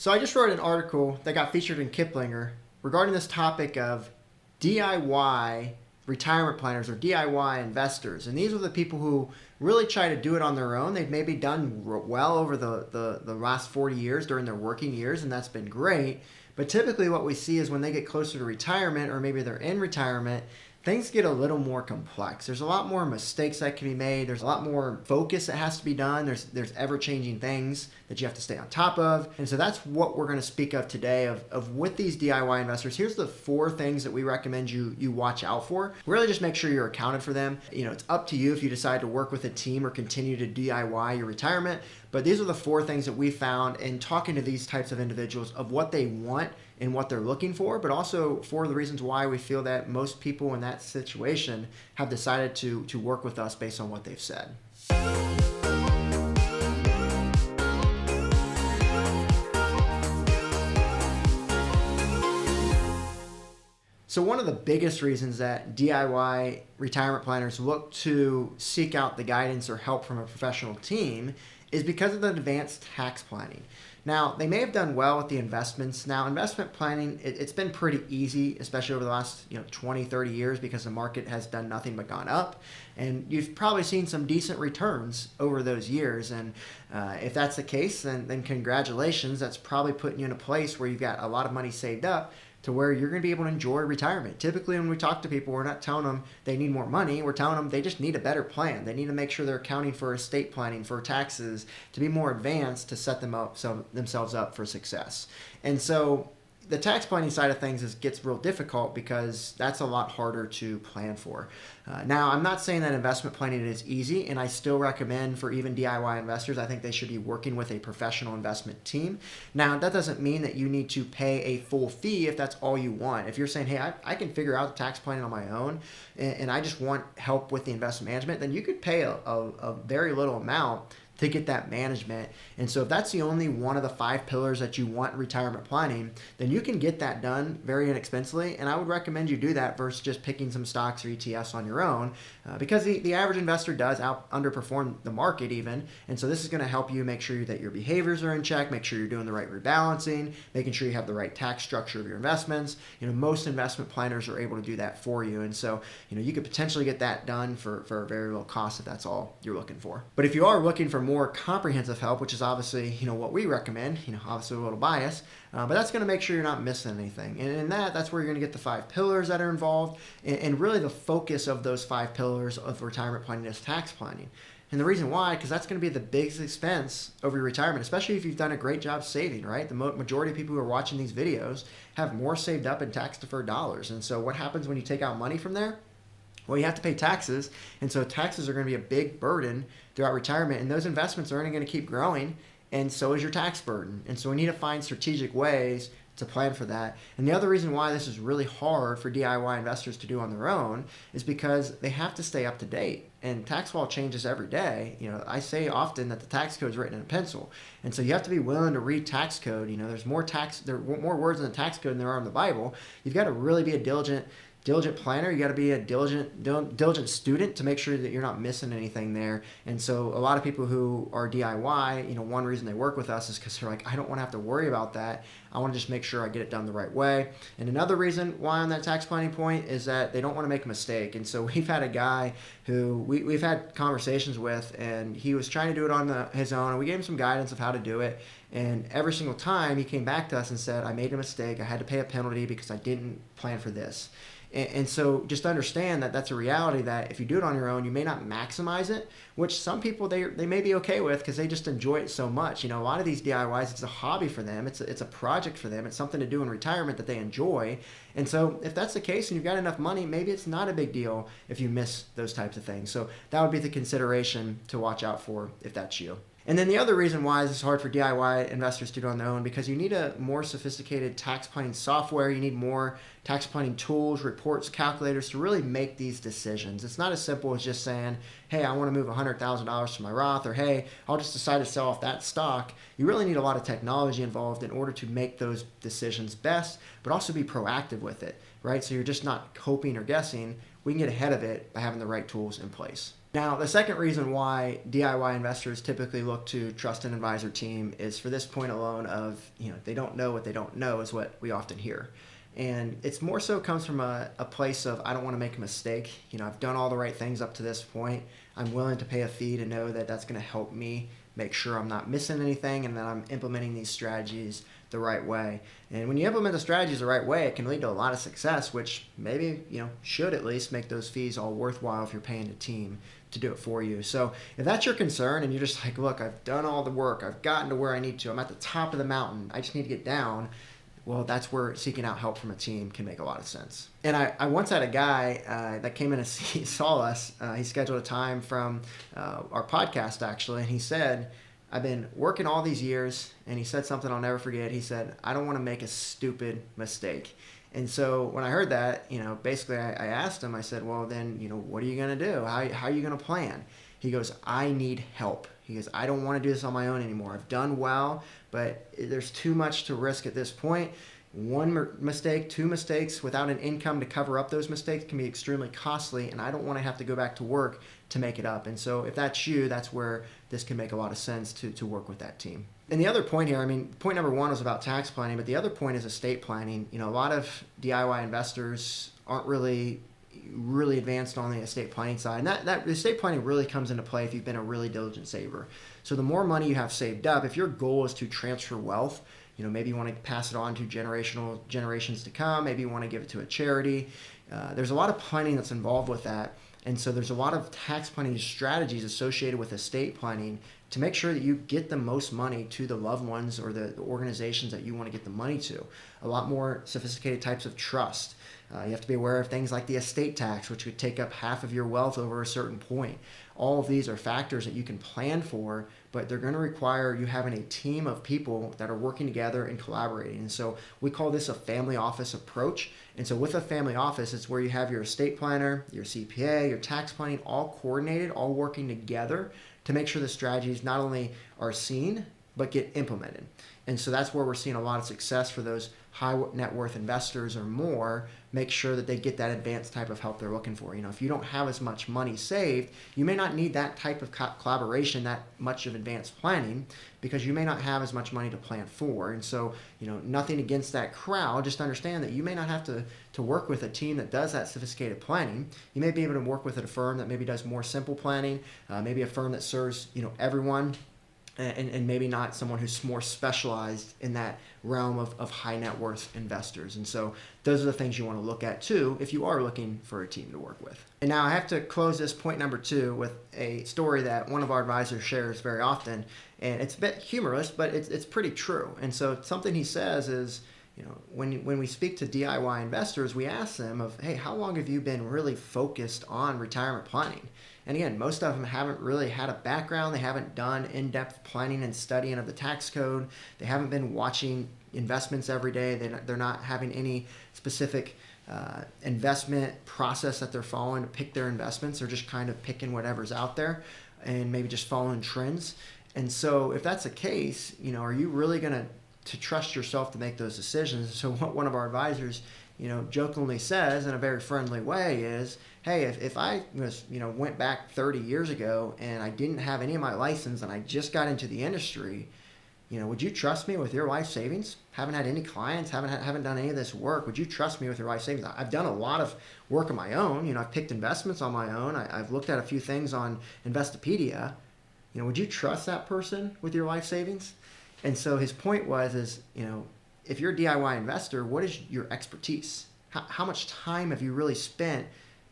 So I just wrote an article that got featured in Kiplinger regarding this topic of DIY retirement planners or DIY investors. And these are the people who really try to do it on their own. They've maybe done well over the last 40 years during their working years, and that's been great. But typically what we see is when they get closer to retirement, or maybe they're in retirement, things get a little more complex. There's a lot more mistakes that can be made. There's a lot more focus that has to be done. There's ever-changing things that you have to stay on top of. And so that's what we're going to speak of today of with these DIY investors. Here's the 4 things that we recommend you watch out for. Really just make sure you're accounted for them. It's up to you if you decide to work with a team or continue to DIY your retirement. But these are the 4 things that we found in talking to these types of individuals of what they want and what they're looking for, but also for the reasons why we feel that most people in that situation have decided to work with us based on what they've said. So one of the biggest reasons that DIY retirement planners look to seek out the guidance or help from a professional team is because of the advanced tax planning. Now, they may have done well with the investments. Now, investment planning, it's been pretty easy, especially over the last 20, 30 years, because the market has done nothing but gone up. And you've probably seen some decent returns over those years. And if that's the case, then congratulations. That's probably putting you in a place where you've got a lot of money saved up to where you're going to be able to enjoy retirement. Typically, when we talk to people, we're not telling them they need more money. We're telling them they just need a better plan. They need to make sure they're accounting for estate planning, for taxes, to be more advanced to set themselves up for success. And so the tax planning side of things gets real difficult because that's a lot harder to plan for. Now, I'm not saying that investment planning is easy, and I still recommend for even DIY investors, I think they should be working with a professional investment team. Now, that doesn't mean that you need to pay a full fee if that's all you want. If you're saying, hey, I can figure out the tax planning on my own, and I just want help with the investment management, then you could pay a very little amount to get that management. And so if that's the only one of the 5 pillars that you want in retirement planning, then you can get that done very inexpensively. And I would recommend you do that versus just picking some stocks or ETFs on your own, because the average investor does underperform the market even. And so this is going to help you make sure that your behaviors are in check, make sure you're doing the right rebalancing, making sure you have the right tax structure of your investments. Most investment planners are able to do that for you. And so, you could potentially get that done for a very low cost if that's all you're looking for. But if you are looking for more comprehensive help, which is obviously what we recommend, obviously a little bias, but that's going to make sure you're not missing anything. And in that's where you're going to get the 5 pillars that are involved, and really the focus of those 5 pillars of retirement planning is tax planning. And the reason why, because that's going to be the biggest expense over your retirement, especially if you've done a great job saving, right? The majority of people who are watching these videos have more saved up in tax-deferred dollars. And so what happens when you take out money from there? Well, you have to pay taxes, and so taxes are going to be a big burden throughout retirement, and those investments are only going to keep growing, and so is your tax burden. And so we need to find strategic ways to plan for that. And the other reason why this is really hard for DIY investors to do on their own is because they have to stay up to date, and tax law changes every day. I say often that the tax code is written in pencil, and so you have to be willing to read tax code. There are more words in the tax code than there are in the Bible. You've got to really be a diligent planner. You got to be a diligent student to make sure that you're not missing anything there. And so a lot of people who are DIY, one reason they work with us is because they're like, I don't want to have to worry about that. I want to just make sure I get it done the right way. And another reason why on that tax planning point is that they don't want to make a mistake. And so we've had a guy who we've had conversations with, and he was trying to do it on his own, and we gave him some guidance of how to do it. And every single time he came back to us and said, I made a mistake. I had to pay a penalty because I didn't plan for this. And so just understand that that's a reality, that if you do it on your own, you may not maximize it, which some people, they may be okay with because they just enjoy it so much. A lot of these DIYs, it's a hobby for them. It's a project for them. It's something to do in retirement that they enjoy. And so if that's the case and you've got enough money, maybe it's not a big deal if you miss those types of things. So that would be the consideration to watch out for if that's you. And then the other reason why this is hard for DIY investors to do on their own, because you need a more sophisticated tax planning software. You need more tax planning tools, reports, calculators to really make these decisions. It's not as simple as just saying, hey, I want to move $100,000 to my Roth, or hey, I'll just decide to sell off that stock. You really need a lot of technology involved in order to make those decisions best, but also be proactive with it, right? So you're just not hoping or guessing. We can get ahead of it by having the right tools in place. Now, the second reason why DIY investors typically look to trust an advisor team is for this point alone of, they don't know what they don't know is what we often hear. And it's more so comes from a place of, I don't want to make a mistake. I've done all the right things up to this point. I'm willing to pay a fee to know that that's going to help me make sure I'm not missing anything and that I'm implementing these strategies the right way. And when you implement the strategies the right way, it can lead to a lot of success, which maybe, should at least make those fees all worthwhile if you're paying a team to do it for you. So if that's your concern and you're just like, look, I've done all the work, I've gotten to where I need to, I'm at the top of the mountain, I just need to get down, well, that's where seeking out help from a team can make a lot of sense. And I once had a guy that came in and saw us. He scheduled a time from our podcast, actually, and he said, I've been working all these years, and he said something I'll never forget. He said, I don't want to make a stupid mistake. And so when I heard that, basically I asked him, I said, well, then, what are you going to do? How are you going to plan? He goes, I need help. He goes, I don't want to do this on my own anymore. I've done well, but there's too much to risk at this point. One mistake, two mistakes without an income to cover up those mistakes can be extremely costly, and I don't want to have to go back to work to make it up. And so if that's you, that's where this can make a lot of sense to work with that team. And the other point here, point number one was about tax planning, but the other point is estate planning. A lot of DIY investors aren't really advanced on the estate planning side. And that estate planning really comes into play if you've been a really diligent saver. So the more money you have saved up, if your goal is to transfer wealth, maybe you want to pass it on to generations to come, maybe you want to give it to a charity. There's a lot of planning that's involved with that. And so there's a lot of tax planning strategies associated with estate planning to make sure that you get the most money to the loved ones or the organizations that you want to get the money to. A lot more sophisticated types of trust. You have to be aware of things like the estate tax, which would take up half of your wealth over a certain point. All of these are factors that you can plan for, but they're going to require you having a team of people that are working together and collaborating. And so we call this a family office approach. And so with a family office, it's where you have your estate planner, your CPA, your tax planning, all coordinated, all working together to make sure the strategies not only are seen, but get implemented. And so that's where we're seeing a lot of success for those high net worth investors or more. Make sure that they get that advanced type of help they're looking for. If you don't have as much money saved, you may not need that type of collaboration, that much of advanced planning, because you may not have as much money to plan for. And so, nothing against that crowd, just understand that you may not have to work with a team that does that sophisticated planning. You may be able to work with a firm that maybe does more simple planning, maybe a firm that serves, everyone. And maybe not someone who's more specialized in that realm of high net worth investors. And so those are the things you want to look at too if you are looking for a team to work with. And now I have to close this point number 2 with a story that one of our advisors shares very often. And it's a bit humorous, but it's pretty true. And so something he says is, when we speak to DIY investors, we ask them of, hey, how long have you been really focused on retirement planning? And again, most of them haven't really had a background. They haven't done in-depth planning and studying of the tax code. They haven't been watching investments every day. They're not having any specific investment process that they're following to pick their investments. They're just kind of picking whatever's out there and maybe just following trends. And so if that's the case, are you really going to trust yourself to make those decisions? So what one of our advisors, jokingly says in a very friendly way is, hey, if I was, went back 30 years ago and I didn't have any of my license and I just got into the industry, would you trust me with your life savings? Haven't had any clients, haven't done any of this work. Would you trust me with your life savings? I've done a lot of work on my own. I've picked investments on my own. I've looked at a few things on Investopedia. Would you trust that person with your life savings? And so his point was, if you're a DIY investor, what is your expertise? How much time have you really spent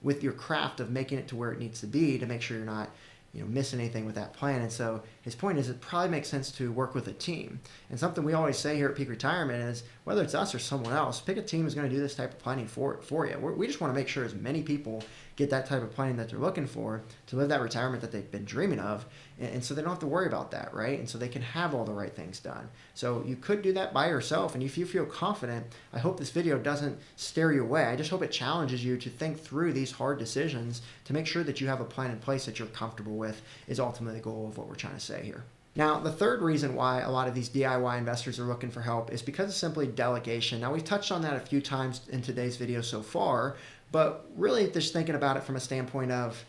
with your craft of making it to where it needs to be to make sure you're not missing anything with that plan? And so his point is it probably makes sense to work with a team. And something we always say here at Peak Retirement is whether it's us or someone else, pick a team who's going to do this type of planning for you. We just want to make sure as many people get that type of planning that they're looking for to live that retirement that they've been dreaming of. And so they don't have to worry about that, right? And so they can have all the right things done. So you could do that by yourself. And if you feel confident, I hope this video doesn't scare you away. I just hope it challenges you to think through these hard decisions to make sure that you have a plan in place that you're comfortable with is ultimately the goal of what we're trying to say here. Now, the third reason why a lot of these DIY investors are looking for help is because of simply delegation. Now, we've touched on that a few times in today's video so far, but really just thinking about it from a standpoint of,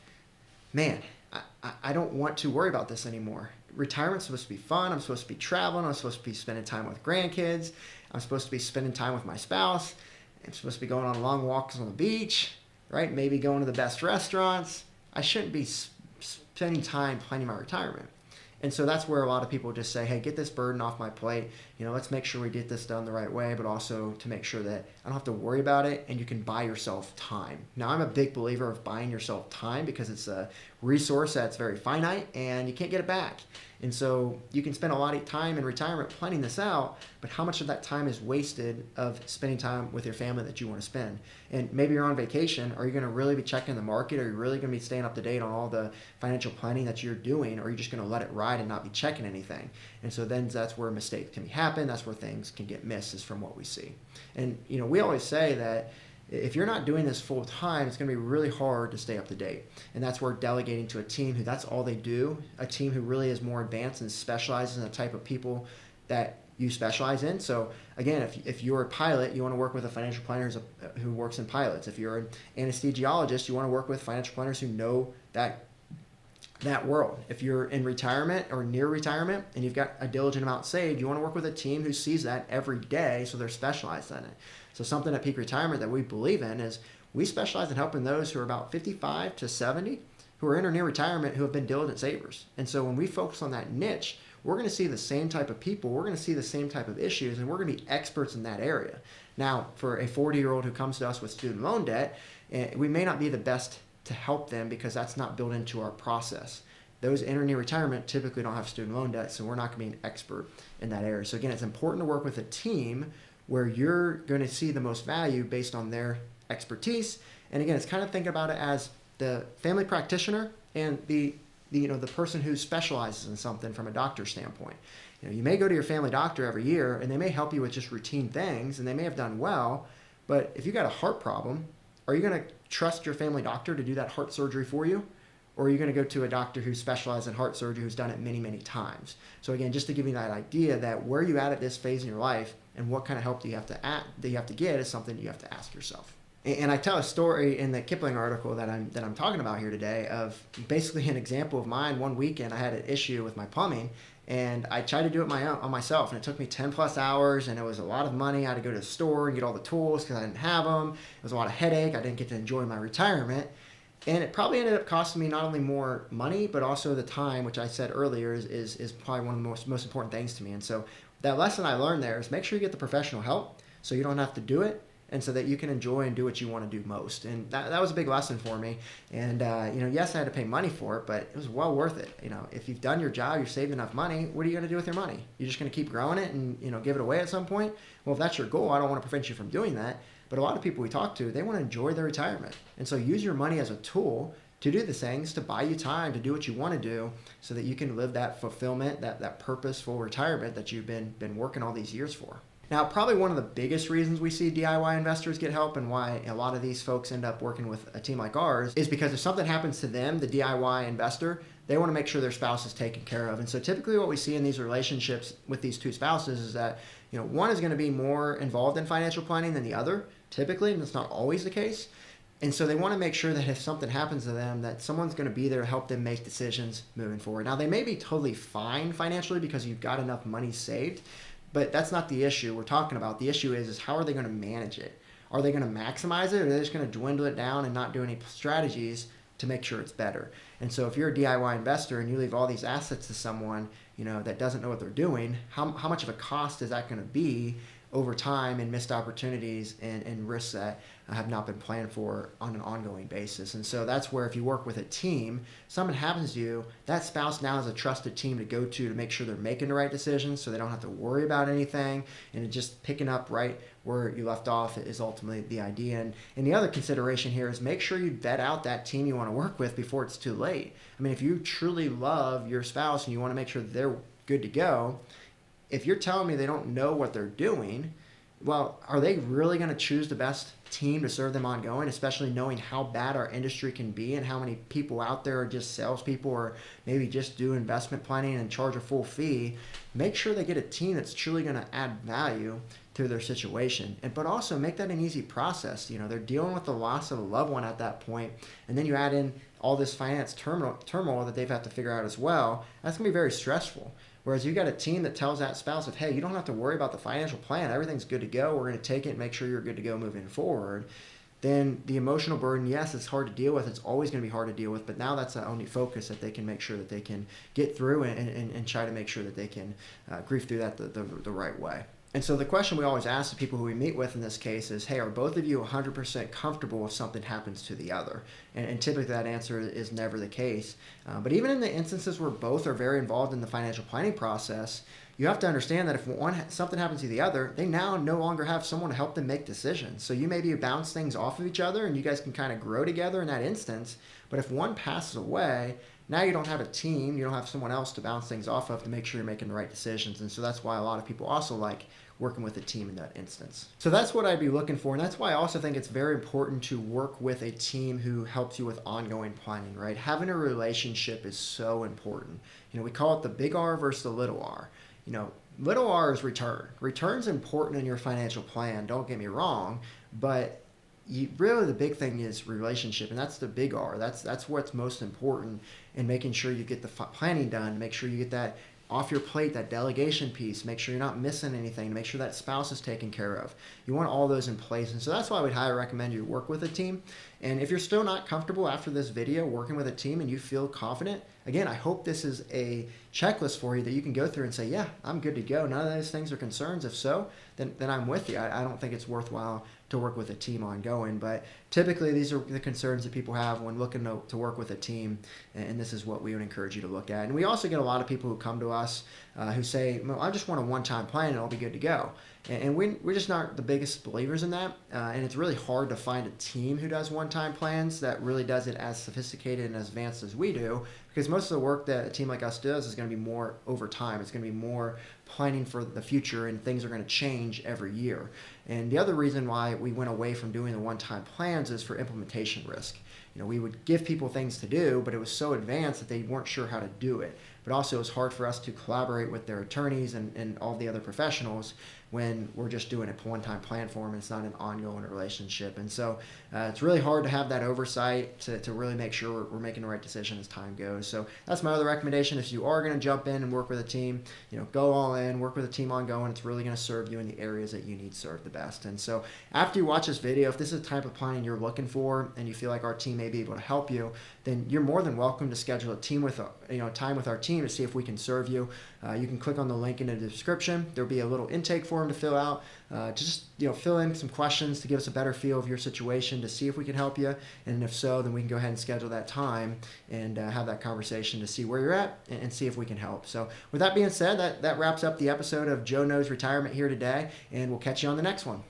man, I don't want to worry about this anymore. Retirement's supposed to be fun. I'm supposed to be traveling. I'm supposed to be spending time with grandkids. I'm supposed to be spending time with my spouse. I'm supposed to be going on long walks on the beach, right? Maybe going to the best restaurants. I shouldn't be spending time planning my retirement. And so that's where a lot of people just say, hey, get this burden off my plate. Let's make sure we get this done the right way, but also to make sure that I don't have to worry about it and you can buy yourself time. Now, I'm a big believer of buying yourself time because it's a resource that's very finite and you can't get it back. And so you can spend a lot of time in retirement planning this out, but how much of that time is wasted of spending time with your family that you want to spend? And maybe you're on vacation. Are you going to really be checking the market? Are you really going to be staying up to date on all the financial planning that you're doing? Or are you just going to let it ride and not be checking anything? And so then that's where mistakes can happen. That's where things can get missed, is from what we see. And we always say that if you're not doing this full time, it's going to be really hard to stay up to date. And that's where delegating to a team who that's all they do, a team who really is more advanced and specializes in the type of people that you specialize in. So again, if you're a pilot, you want to work with a financial planner who works in pilots. If you're an anesthesiologist, you want to work with financial planners who know that world. If you're in retirement or near retirement and you've got a diligent amount saved, you want to work with a team who sees that every day, so they're specialized in it. So something at Peak Retirement that we believe in is we specialize in helping those who are about 55 to 70 who are in or near retirement who have been diligent savers. And so when we focus on that niche, we're going to see the same type of people, we're going to see the same type of issues, and we're going to be experts in that area. Now, for a 40-year-old who comes to us with student loan debt, we may not be the best to help them because that's not built into our process. Those in or near retirement typically don't have student loan debt, so we're not going to be an expert in that area. So again, it's important to work with a team where you're going to see the most value based on their expertise. And again, it's kind of think about it as the family practitioner and the person who specializes in something from a doctor standpoint. You may go to your family doctor every year and they may help you with just routine things and they may have done well, but if you got a heart problem, are you going to trust your family doctor to do that heart surgery for you? Or are you going to go to a doctor who specializes in heart surgery who's done it many, many times? So again, just to give you that idea that where you at this phase in your life and what kind of help do you have to get is something you have to ask yourself. And I tell a story in the Kiplinger article that I'm talking about here today of basically an example of mine. One weekend I had an issue with my plumbing and I tried to do it on myself and it took me 10 plus hours and it was a lot of money. I had to go to the store and get all the tools because I didn't have them. It was a lot of headache. I didn't get to enjoy my retirement. And it probably ended up costing me not only more money, but also the time, which I said earlier is probably one of the most important things to me. And so that lesson I learned there is make sure you get the professional help so you don't have to do it and so that you can enjoy and do what you want to do most. And that was a big lesson for me. And, yes, I had to pay money for it, but it was well worth it. If you've done your job, you've saved enough money, what are you going to do with your money? You're just going to keep growing it and, give it away at some point? Well, if that's your goal, I don't want to prevent you from doing that. But a lot of people we talk to, they want to enjoy their retirement. And so use your money as a tool to do the things, to buy you time, to do what you want to do so that you can live that fulfillment, that purposeful retirement that you've been working all these years for. Now, probably one of the biggest reasons we see DIY investors get help and why a lot of these folks end up working with a team like ours is because if something happens to them, the DIY investor, they want to make sure their spouse is taken care of. And so typically what we see in these relationships with these two spouses is that, one is going to be more involved in financial planning than the other, typically, and that's not always the case. And so they want to make sure that if something happens to them, that someone's going to be there to help them make decisions moving forward. Now, they may be totally fine financially because you've got enough money saved, but that's not the issue we're talking about. The issue is how are they going to manage it? Are they going to maximize it, or are they just going to dwindle it down and not do any strategies to make sure it's better? And so if you're a DIY investor and you leave all these assets to someone, that doesn't know what they're doing, how much of a cost is that going to be over time and missed opportunities and risks that have not been planned for on an ongoing basis? And so that's where if you work with a team, something happens to you, that spouse now has a trusted team to go to make sure they're making the right decisions so they don't have to worry about anything, and just picking up right where you left off is ultimately the idea. And the other consideration here is make sure you vet out that team you want to work with before it's too late. I mean, if you truly love your spouse and you want to make sure that they're good to go, if you're telling me they don't know what they're doing, well, are they really going to choose the best team to serve them ongoing, especially knowing how bad our industry can be and how many people out there are just salespeople or maybe just do investment planning and charge a full fee? Make sure they get a team that's truly going to add value to their situation, but also make that an easy process. They're dealing with the loss of a loved one at that point, and then you add in all this finance turmoil that they've had to figure out as well. That's going to be very stressful. Whereas you got a team that tells that spouse of, hey, you don't have to worry about the financial plan. Everything's good to go. We're going to take it and make sure you're good to go moving forward. Then the emotional burden, yes, it's hard to deal with. It's always going to be hard to deal with. But now that's the only focus that they can make sure that they can get through and try to make sure that they can grieve through that the right way. And so the question we always ask the people who we meet with in this case is, hey, are both of you 100% comfortable if something happens to the other? And typically that answer is never the case. But even in the instances where both are very involved in the financial planning process, you have to understand that if something happens to the other, they now no longer have someone to help them make decisions. So you maybe bounce things off of each other and you guys can kind of grow together in that instance. But if one passes away, now you don't have a team, you don't have someone else to bounce things off of to make sure you're making the right decisions. And so that's why a lot of people also like working with a team in that instance. So that's what I'd be looking for. And that's why I also think it's very important to work with a team who helps you with ongoing planning, right? Having a relationship is so important. We call it the big R versus the little R. Little R is return. Return's important in your financial plan, don't get me wrong, but really the big thing is relationship, and that's the big R. That's what's most important in making sure you get the planning done, make sure you get that off your plate, that delegation piece, make sure you're not missing anything, make sure that spouse is taken care of. You want all those in place. And so that's why I would highly recommend you work with a team. And if you're still not comfortable after this video working with a team and you feel confident, again, I hope this is a checklist for you that you can go through and say, yeah, I'm good to go. None of those things are concerns. If so, then I'm with you. I don't think it's worthwhile to work with a team ongoing. But typically these are the concerns that people have when looking to work with a team. And this is what we would encourage you to look at. And we also get a lot of people who come to us who say, well, I just want a one-time plan and I'll be good to go. And we're just not the biggest believers in that. And it's really hard to find a team who does one-time plans that really does it as sophisticated and as advanced as we do. Because most of the work that a team like us does is going to be more over time. It's going to be more planning for the future, and things are going to change every year. And the other reason why we went away from doing the one-time plans is for implementation risk. We would give people things to do, but it was so advanced that they weren't sure how to do it. But also it was hard for us to collaborate with their attorneys and all the other professionals when we're just doing a one-time plan for them and it's not an ongoing relationship. And so it's really hard to have that oversight to really make sure we're making the right decision as time goes. So that's my other recommendation. If you are going to jump in and work with a team, go all in, work with a team ongoing. It's really going to serve you in the areas that you need served the best. And so after you watch this video, if this is the type of planning you're looking for and you feel like our team may be able to help you, then you're more than welcome to schedule a time with our team to see if we can serve you. You can click on the link in the description. There'll be a little intake form to fill out. Just fill in some questions to give us a better feel of your situation to see if we can help you. And if so, then we can go ahead and schedule that time and have that conversation to see where you're at and see if we can help. So with that being said, that wraps up the episode of Joe Knows Retirement here today, and we'll catch you on the next one.